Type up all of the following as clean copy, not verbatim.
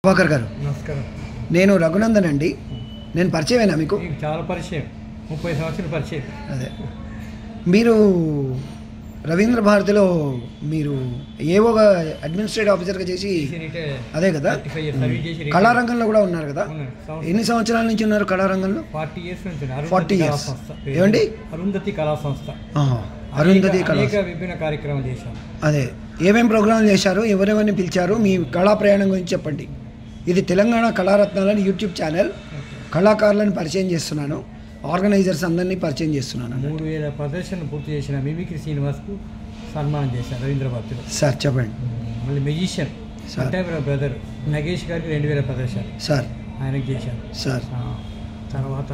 ప్రభాకర్ గారు నమస్కారం. నేను రఘునందన్ అండి. నేను పరిచయమేనా మీకు? చాలా పరిచయం, 30 సంవత్సరాల పరిచయం. అదే, మీరు రవీంద్ర భారతిలో మీరు ఏవోగా అడ్మినిస్ట్రేటివ్ ఆఫీసర్గా చేసి అదే కదా, కళారంగంలో కూడా ఉన్నారు కదా. ఎన్ని సంవత్సరాల నుంచి ఉన్నారు కళారంగంలో? 40 years నుంచి. 40 years. ఏమండి? అరుంధతి కళా సంస్థ. అరుంధతి కళా విభిన్న కార్యక్రమాలు చేశాను. అదే, ఏమేమి ప్రోగ్రాంలు చేశారు, ఎవరెవరిని పిలిచారు, మీ కళా ప్రయాణం గురించి చెప్పండి. ఇది తెలంగాణ కళారత్నాలని యూట్యూబ్ ఛానల్. కళాకారులను పరిచయం చేస్తున్నాను, ఆర్గనైజర్స్ అందరినీ పరిచయం చేస్తున్నాను. 3000 ప్రదర్శనలు పూర్తి చేసిన మిమిక్రీ శ్రీనివాస్కు సన్మానం చేశాను రవీంద్ర భారతిలో. సార్ చెప్పండి. మళ్ళీ మ్యూజిషియన్ బ్రదర్ నగేష్ గారికి 2000 ప్రదర్శనలు సార్ ఆయనకు చేశాను. సార్ తర్వాత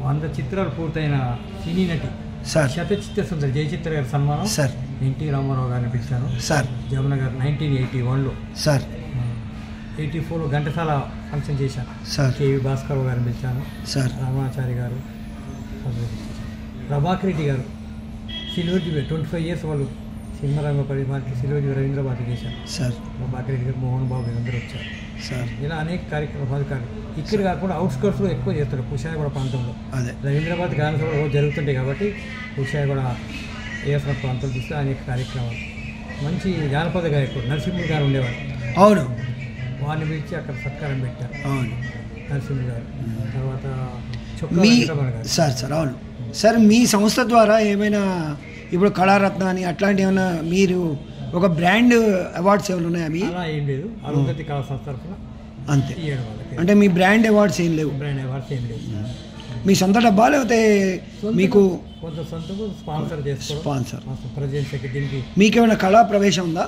100 చిత్రాలు పూర్తయిన సినీ నటి సార్ శతచిత్ర సుందరి జయచిత్ర గారి సన్మానం సార్ ఎన్టీ రామారావు గారిని పిలిచాను. సార్ జమున గారు 1981లో. సార్ 84లో ఘంటసాల ఫంక్షన్ చేశాను. సార్ కేవి భాస్కర్ గారిని పిలిచాను. సార్ రామాచారి గారు, ప్రభాకర్ రెడ్డి గారు సిల్వర్ జూబిలీ 25 years వాళ్ళు సినిమా రంగ పరిమాణకి సిల్వర్ జూబిలీ రవీంద్ర భారతి చేశాను. సార్ ప్రభాకర్ రెడ్డి గారు, మోహన్ బాబు అందరూ వచ్చారు. సార్ ఇలా అనేక కార్యక్రమాలు ఇక్కడ కాకుండా అవుట్స్కర్ట్స్లో ఎక్కువ చేస్తారు. కుషాయగూడ ప్రాంతంలో అదే రవీంద్ర భారతి గాన సభలు రోజు జరుగుతుంటాయి కాబట్టి కుషాయగూడ ఏసిన ప్రాంతాలు చూస్తే అనేక కార్యక్రమాలు. మంచి జానపద గాయకుడు నరసింహులు గారు ఉండేవారు. అవును, వారిని పిలిచి అక్కడ సత్కారం పెట్టారు అవును నరసింహులు గారు. తర్వాత మీ సార్ సార్ అవును సార్, మీ సంస్థ ద్వారా ఏమైనా ఇప్పుడు కళారత్న అని అట్లాంటి ఏమైనా మీరు ఒక బ్రాండ్ అవార్డ్స్ ఏమైనా ఉన్నాయా? మీ అలా ఏం లేదు. అరుంధతి కళా సంస్థ తరఫున అంతే. వాళ్ళకి అంటే మీ బ్రాండ్ అవార్డ్స్ ఏం లేవు? బ్రాండ్ అవార్డ్స్ ఏం లేదు. మీ సొంత డబ్బా లేకపోతే మీకు కొంత సొంతకు స్పాన్సర్ చేసుకోవడం. స్పాన్సర్ ప్రెసిడెంట్ సెక్రటరీకి. మీకేమైనా కళా ప్రవేశం ఉందా?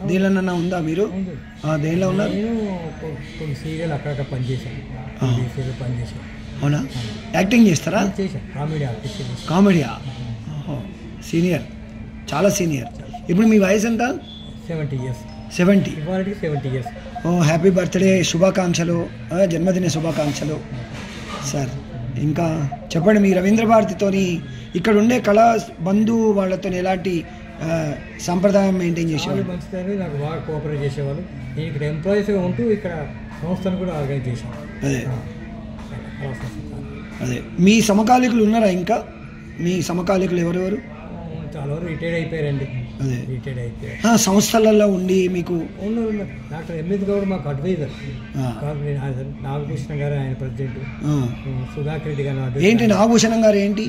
దేనిలోనన్నా ఉందా మీరు? దేనిలో ఉన్నారు? నేను కొన్ని సీరియల్ అక్కడక్కడ పనిచేశాను. సీరియల్ పనిచేశాను. అవునా? యాక్టింగ్ చేస్తారా? చేశాను. Comedy artist. కామెడీయా? సీనియర్, చాలా సీనియర్. ఇప్పుడు మీ వయసు ఎంత? 70 years. 70. ఇవాళకి 70 years. ఓ, హ్యాపీ బర్త్డే శుభాకాంక్షలు, జన్మదిన శుభాకాంక్షలు సార్. ఇంకా చెప్పండి, మీ రవీంద్ర భారతితోని ఇక్కడ ఉండే కళా బంధు వాళ్ళతో ఎలాంటి సంప్రదాయం మెయింటైన్ చేసేవాళ్ళు? మంచిదని నాకు బాగా కోఆపరేట్ చేసేవాళ్ళు. నేను ఇక్కడ ఎంప్లాయీస్గా ఉంటూ ఇక్కడ సంస్థను కూడా ఆర్గనైజ్ చేశాను. అదే అదే, మీ సమకాలీకులు ఉన్నారా ఇంకా? మీ సమకాలీకులు ఎవరెవరు? చాలా వరకు రిటైర్డ్ అయిపోయారండి. అదే, రిటైర్డ్ అయిపోయారు. సంస్థలలో ఉండి మీకు ఉన్నారు. డాక్టర్ ఎంఎస్ గౌడ్ మాకు అడ్వైజర్. నాగభూషణ గారు ఆయన ప్రెసిడెంట్. సుధాకర్ రెడ్డి గారు ఏంటి? నాగభూషణం గారు ఏంటి?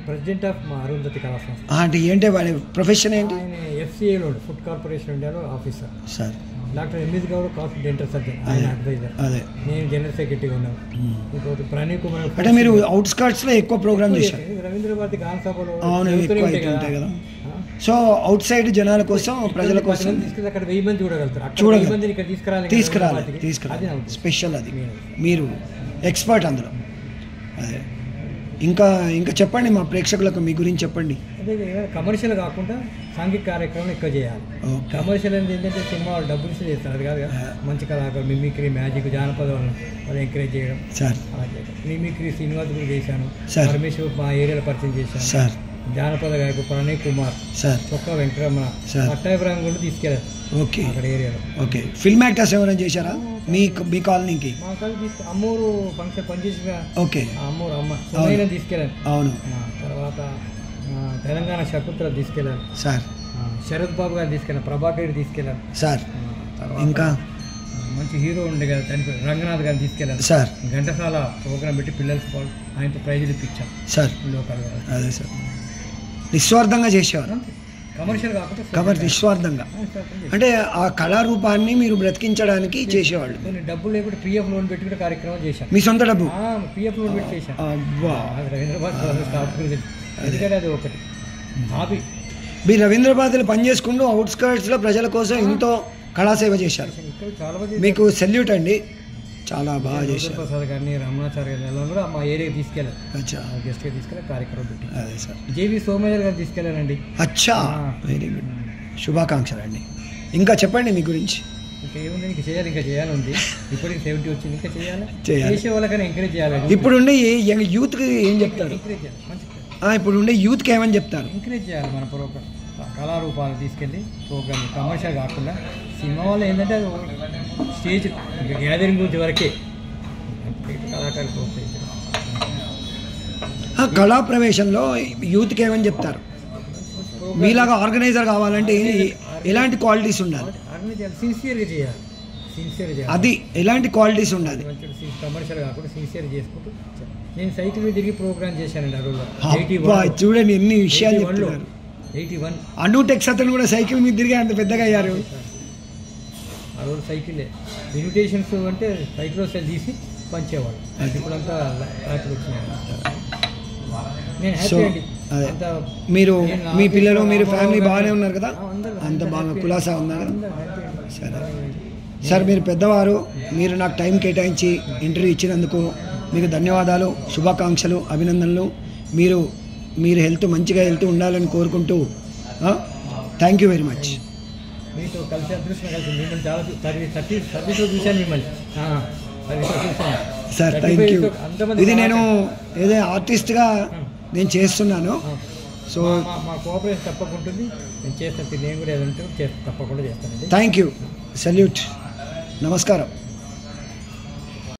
ప్రెసిడెంట్ ఆఫ్ మా అరుంధతి కళా సంస్థ. అంటే ఏంటి వాళ్ళ ప్రొఫెషన్ ఏంటి? ఆయన ఎఫ్సిఏలో ఫుడ్ కార్పొరేషన్ ఇండియాలో officer. Sir doctor MS Goud cost dental surgeon, ఆయన అడ్వైజర్. అదే, నేను జనరల్ సెక్రటరీగా ఉన్నాను. ఇంకోటి ప్రణయ్ కుమార్. అంటే మీరు అవుట్స్కర్ట్స్ లో ఎక్కువ ప్రోగ్రామ్ చేశారు. రవీంద్ర భారతి గాన సభలో ఉంటాయి కదా. సో అవుట్ సైడ్ జనాల కోసం, ప్రజల కోసం అక్కడ 1000 మంది చూడగలుగుతారు. తీసుకురాలి. స్పెషల్ అది. మీరు ఎక్స్పర్ట్ అందులో. అదే, ఇంకా చెప్పండి మా ప్రేక్షకులకు మీ గురించి చెప్పండి. అదే, కమర్షియల్ కాకుండా సాంఘిక కార్యక్రమాలు ఎక్కువ చేయాలి. కమర్షియల్ అనేది ఏంటంటే సినిమా వాళ్ళు డబ్బులు ఇస్తే చేస్తారు. అది కాదు. మంచి కళాకారులు మిమిక్రీ, మ్యాజిక్, జానపద వాళ్ళు ఎంకరేజ్ చేయడం. సార్ అలా చేయడం. మిమిక్రీ శ్రీనివాస్ కూడా చేశాను. పరమేశ్వర్ మా ఏరియాలో పరిచయం చేశాను. సార్ జానపద గాయకు ప్రణయ్ కుమార్, సార్ చొక్కా వెంకటరమణ, పట్టాభిప్రాయం కూడా తీసుకెళ్ళారు. ఓకే, అక్కడ ఏరియాలో. ఓకే, ఫిల్మ్ యాక్టర్స్ ఎవరైనా చేశారా మీ కాలనీకి? మా కాలనీ అమ్మూరు ఫంక్షన్ పనిచేసిన. ఓకే, అమ్మూరు అమ్మ సునైనా తీసుకెళ్ళాను. అవును. తర్వాత తెలంగాణ శకుంతల తీసుకెళ్ళాను. సార్ శరత్ బాబు గారు తీసుకెళ్ళాను. ప్రభాకర్ రెడ్డి తీసుకెళ్ళాను. సార్ ఇంకా మంచి హీరో ఉండే కదా చనిపోయి రంగనాథ్ గారిని తీసుకెళ్ళాను. సార్ ఘంటసాల ప్రోగ్రామ్ పెట్టి పిల్లలకి ఆయనతో ప్రైజులు ఇప్పించాను. Sir local. అదే సార్, నిస్వార్థంగా చేసేవారు. కమర్షియల్ కాకుండా నిస్వార్థంగా. అంటే ఆ కళారూపాన్ని మీరు బ్రతికించడానికి చేసేవాళ్ళు. నేను డబ్బులు లేకుండా పిఎఫ్ లోన్ పెట్టి కూడా కార్యక్రమం చేశాను. మీ సొంత డబ్బు? పిఎఫ్ లోన్ పెట్టి చేశాను. ఎందుకంటే అది ఒకటి హాబీ. మీరు రవీంద్ర భారతిలో పనిచేసుకుంటూ అవుట్స్కర్ట్స్లో ప్రజల కోసం ఎంతో కళాసేవ చేశారు. మీకు సెల్యూట్ అండి, చాలా బాగా చేశారు. ప్రసాద్ గారిని, రమణాచార్య గారిని కూడా మా ఏరియాకి తీసుకెళ్ళాను. గెస్ట్గా తీసుకెళ్ళి కార్యక్రమం పెట్టి. అదే సార్, జేవి సోమయ్య గారు తీసుకెళ్ళానండి. అచ్చా, వెరీ గుడ్, శుభాకాంక్షలు అండి. ఇంకా చెప్పండి మీ గురించి. ఇంకా ఏముంది, ఇంకా చేయాలి ఉంది. ఇప్పటికి 70 వచ్చింది, ఇంకా చేయాలి. చేసే వాళ్ళకైనా ఎంకరేజ్ చేయాలి. ఇప్పుడు ఉండే యూత్కి ఏం చెప్తారు? ఎంకరేజ్ చేయాలి. ఇప్పుడు ఉండే యూత్కి ఏమని చెప్తారు? ఎంకరేజ్ చేయాలి. మన కళారూపాలు తీసుకెళ్ళి ప్రోగ్రామ్ కమర్షియల్ కాకుండా సినిమా వాళ్ళు ఏంటంటే స్టేజ్ గ్యాదరింగ్ గురించి వరకే కళాకారులు ప్రోత్సహించడం. కళా ప్రవేశంలో యూత్కి ఏమని చెప్తారు? మీలాగా ఆర్గనైజర్ కావాలంటే ఎలాంటి క్వాలిటీస్ ఉండాలి? సిన్సియర్గా చేయాలి, అది ఎలాంటి క్వాలిటీస్ ఉండాలి? కమర్షియల్ కాకుండా సిన్సియర్ చేసుకుంటూ. నేను సైకిల్ మీద తిరిగి ప్రోగ్రామ్ చేశానండి ఆ రోజు. చూడండి ఎన్ని విషయాలు చెప్తున్నారు. 81 అనుటెక్స్ అతను కూడా సైకిల్ మీద తిరిగి అంత పెద్దగా అయ్యారు. ఆ రోజు సైకిలే ఇన్విటేషన్స్ అంటే సైకిల్ సెల్ తీసి పంచేవాడు. ఇప్పుడంతా రాత్రి వచ్చినాయి. నేను హ్యాపీ అండి. మీరు మీ పిల్లలు మీరు ఫ్యామిలీ బాగానే ఉన్నారు కదా? అంత బాగా కులాసా ఉన్నారు. సరే సార్, మీరు పెద్దవారు, మీరు నాకు టైం కేటాయించి ఇంటర్వ్యూ ఇచ్చినందుకు మీకు ధన్యవాదాలు, శుభాకాంక్షలు, అభినందనలు. మీరు హెల్త్ మంచిగా ఉండాలని కోరుకుంటూ థ్యాంక్ యూ వెరీ మచ్. మీతో కలిసి అదృష్టం కలిసి మిమ్మల్ని చాలా సర్వీస్లో చూశాను మిమ్మల్ని. Sir thank you. ఇది నేను ఏదో ఆర్టిస్ట్గా నేను చేస్తున్నాను. సో మా కోఆపరేషన్ తప్పకుండా ఉంటుంది. నేను చేస్తాను, నేను కూడా ఏదంటే తప్పకుండా చేస్తానండి. Thank you. సల్యూట్. నమస్కారం.